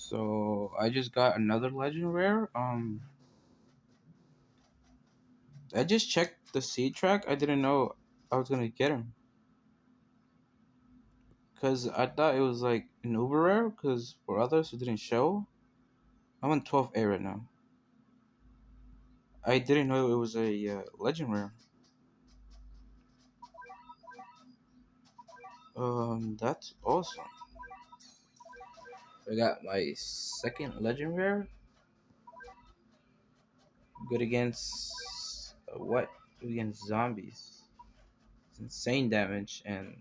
So I just got another legend rare. I just checked the seed track. I didn't know I was gonna get him because I thought it was like an uber rare. Because for others who didn't show, I'm on 12A right now. I didn't know it was a legend rare. That's awesome. I got my second legend rare. Good against what? Good against zombies. It's insane damage and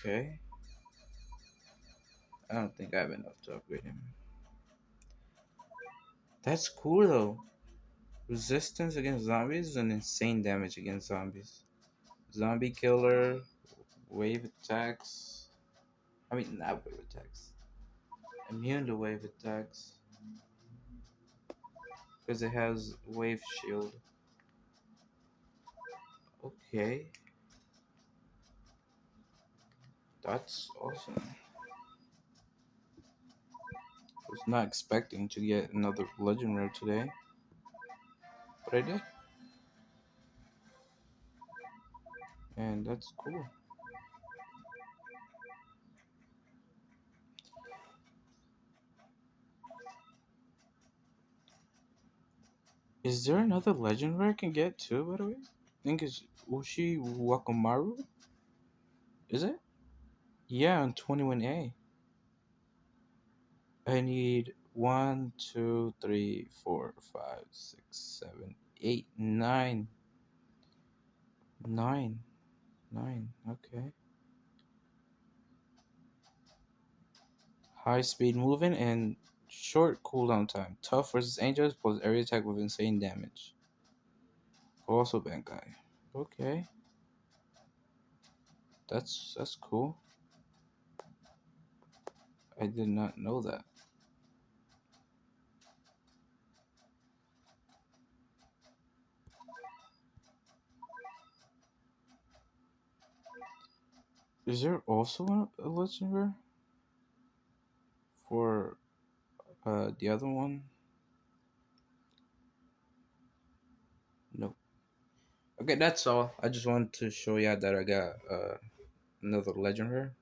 okay. I don't think I have enough to upgrade him. That's cool though. Resistance against zombies and insane damage against zombies. Zombie killer, wave attacks. I mean, not wave attacks. Immune to wave attacks because it has wave shield. Okay, that's awesome. Was not expecting to get another legend rare today, but I did, and that's cool. Is there another legend rare I can get too? By the way, I think it's Ushi Wakamaru. Is it? Yeah, on 21A. I need one, two, three, four, five, six, seven, eight, nine, nine, nine. Okay. High speed movement and short cooldown time. Tough versus Angels plus area attack with insane damage. Also Bankai. Okay, that's cool. I did not know that. Is there also a legend rare for the other one? No. Okay, that's all. I just wanted to show you that I got another legend rare.